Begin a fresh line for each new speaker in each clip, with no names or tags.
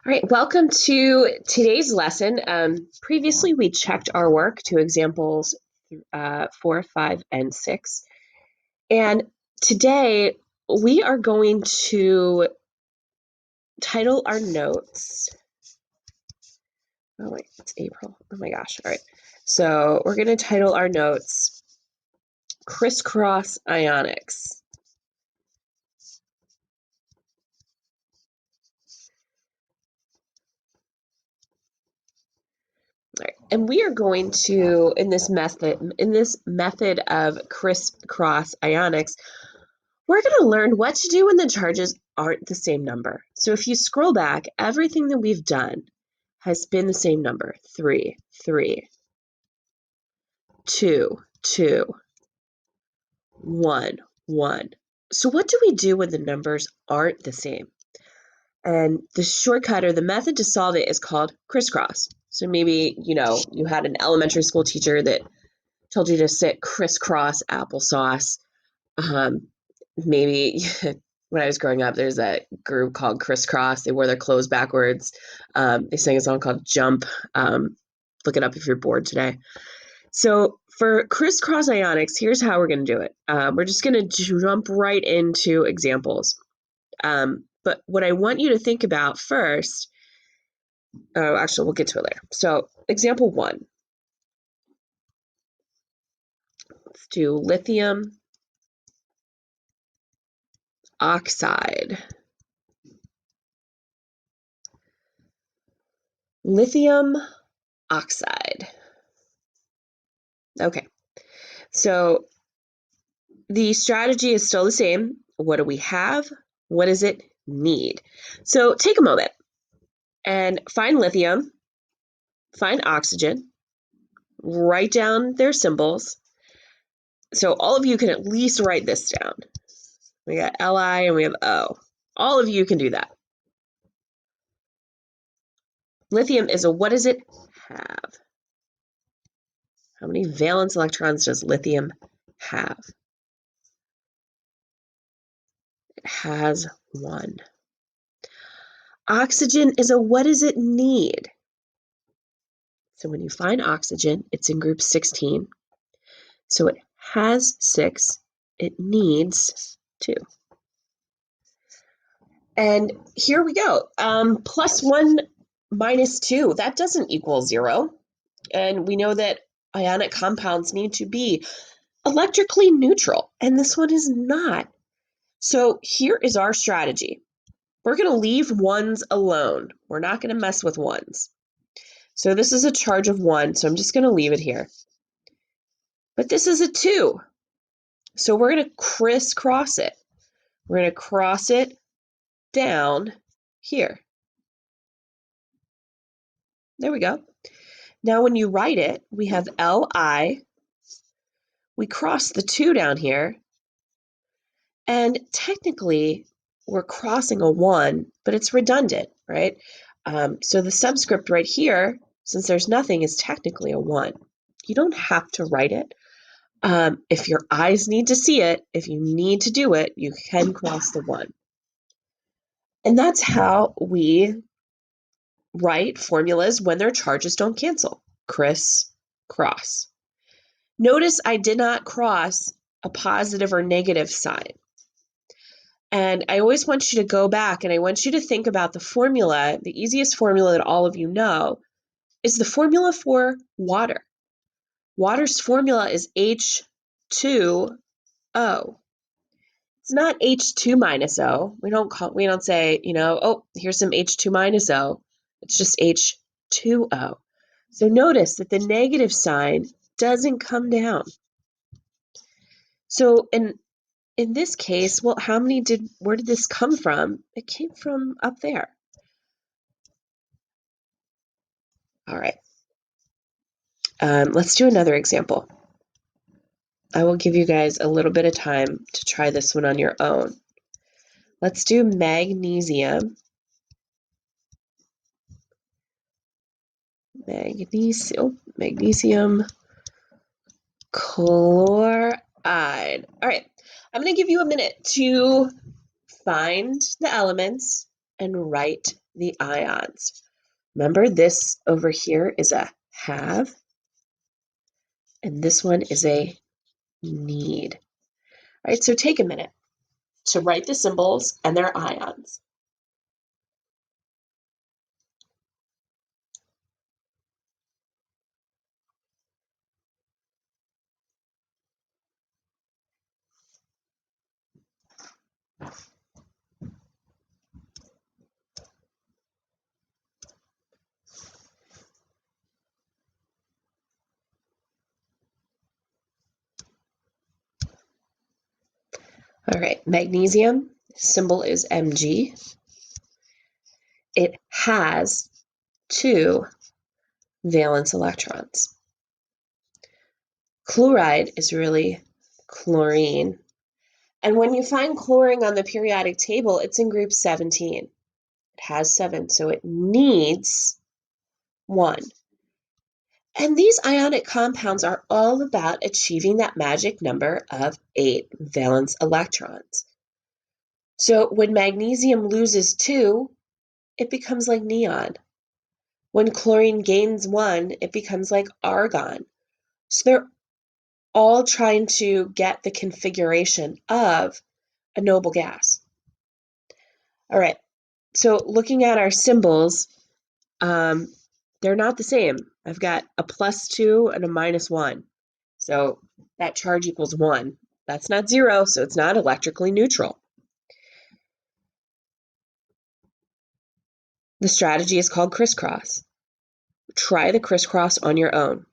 All right, welcome to today's lesson. Previously, we checked our work to examples 4, 5, and 6. And today, we are going to title our notes. Oh, wait, it's April. Oh, my gosh. All right. So we're going to title our notes Crisscross Ionics. All right. And we are going to, in this method of crisscross ionics, we're going to learn what to do when the charges aren't the same number. So if you scroll back, everything that we've done has been the same number. 3, 3, 2, 2, 1, 1. So what do we do when the numbers aren't the same? And the shortcut or the method to solve it is called crisscross. So maybe, you had an elementary school teacher that told you to sit crisscross applesauce. Maybe when I was growing up, there's a group called Crisscross. They wore their clothes backwards. They sang a song called Jump. Look it up if you're bored today. So for crisscross ionics, here's how we're going to do it. We're just going to jump right into examples. But what I want you to think about first, actually, we'll get to it later. So example 1. Let's do lithium oxide. Lithium oxide. Okay, so the strategy is still the same. What do we have? What does it need? So take a moment and find lithium, find oxygen, write down their symbols. So all of you can at least write this down. We got Li and we have O. All of you can do that. Lithium is what does it have? How many valence electrons does lithium have? It has 1. Oxygen is what does it need? So when you find oxygen, it's in group 16. So it has 6. It needs 2. And here we go. Plus 1 minus 2, that doesn't equal 0. And we know that ionic compounds need to be electrically neutral, and this one is not. So here is our strategy. We're going to leave 1s alone. We're not going to mess with 1s. So this is a charge of 1, so I'm just going to leave it here. But this is a 2. So we're going to crisscross it. We're going to cross it down here. There we go. Now when you write it, we have Li. We cross the 2 down here. And technically, we're crossing a 1, but it's redundant, right? So the subscript right here, since there's nothing, is technically a 1. You don't have to write it. If your eyes need to see it, if you need to do it, you can cross the 1. And that's how we write formulas when their charges don't cancel. Criss, cross. Notice I did not cross a positive or negative sign. And I always want you to go back and I want you to think about the formula. The easiest formula that all of you know is the formula for water. Water's formula is H2O. It's not H2 minus O. We don't say, oh, here's some H2 minus O. It's just H2O. So notice that the negative sign doesn't come down. So in this case, well, where did this come from? It came from up there. All right. Let's do another example. I will give you guys a little bit of time to try this one on your own. Let's do magnesium. Magnesium chloride. All right. I'm going to give you a minute to find the elements, and write the ions. Remember, this over here is a have, and this one is a need. All right, so take a minute to write the symbols and their ions. All right, magnesium, symbol is Mg. It has 2 valence electrons. Chloride is really chlorine. And when you find chlorine on the periodic table, it's in group 17. It has 7, so it needs 1. And these ionic compounds are all about achieving that magic number of 8 valence electrons. So when magnesium loses 2, it becomes like neon. When chlorine gains 1, it becomes like argon. So they're all trying to get the configuration of a noble gas. All right, so looking at our symbols, they're not the same. I've got a +2 and a -1. So that charge equals 1. That's not 0, so it's not electrically neutral. The strategy is called crisscross. Try the crisscross on your own.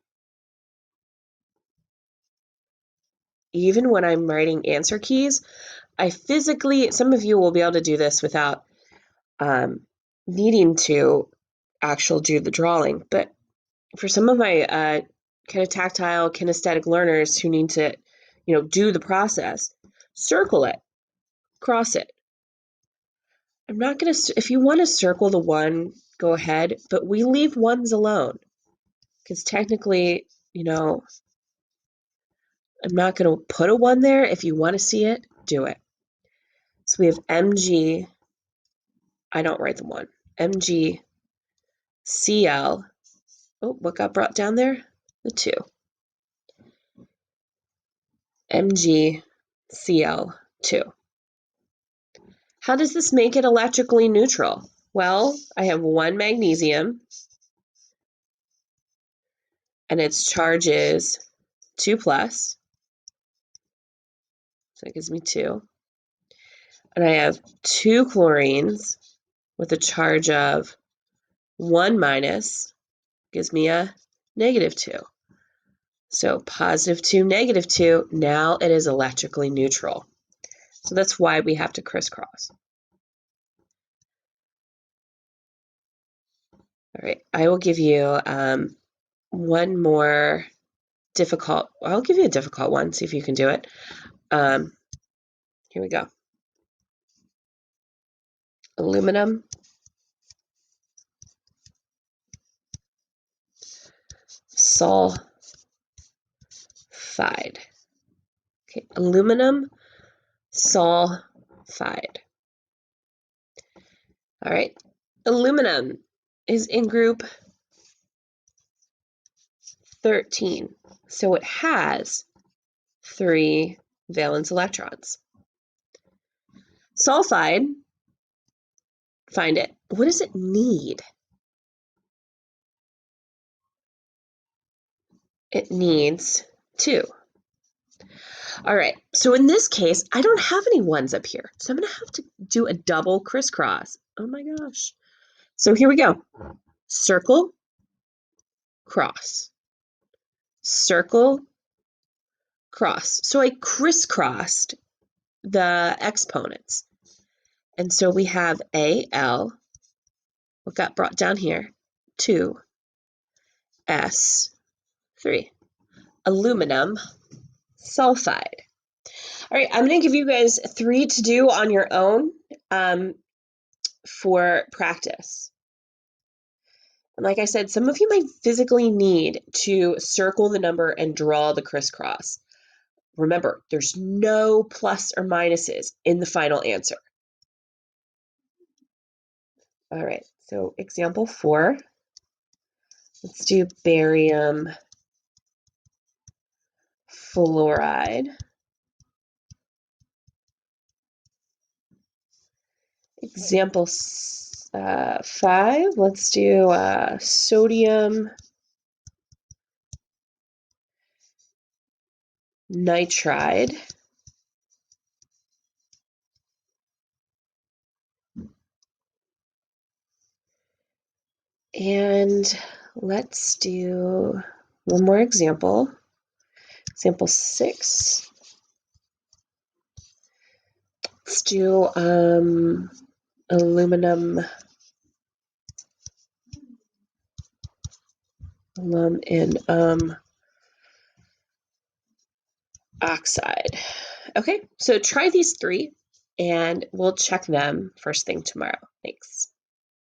Even when I'm writing answer keys, I physically, some of you will be able to do this without needing to actually do the drawing, but for some of my kind of tactile kinesthetic learners who need to, do the process, circle it, cross it. I'm not going to, if you want to circle the 1, go ahead, but we leave 1s alone because technically, I'm not going to put a 1 there. If you want to see it, do it. So we have Mg, I don't write the 1, MgCl. Oh, what got brought down there? The 2. MgCl2. How does this make it electrically neutral? Well, I have 1 magnesium, and its charge is 2+, so that gives me 2. And I have 2 chlorines with a charge of 1-, gives me a -2. So +2, -2, now it is electrically neutral. So that's why we have to crisscross. All right, I will give you one more difficult, I'll give you a difficult one, see if you can do it. Here we go. Aluminum, sulfide. Okay, aluminum, sulfide. All right, aluminum is in group 13, so it has 3 valence electrons. Sulfide, find it. What does it need? It needs 2. All right, so in this case, I don't have any 1s up here, so I'm going to have to do a double crisscross. Oh my gosh. So here we go. Circle, cross. Circle, cross. So I crisscrossed the exponents. And so we have Al, what got brought down here, 2, S3, aluminum sulfide. All right, I'm going to give you guys 3 to do on your own for practice. And like I said, some of you might physically need to circle the number and draw the crisscross. Remember, there's no plus or minuses in the final answer. All right, so example 4. Let's do barium fluoride. Example 5, let's do sodium nitride. And let's do one more example. Example 6. Let's do aluminum and oxide. Okay, so try these 3 and we'll check them first thing tomorrow. Thanks.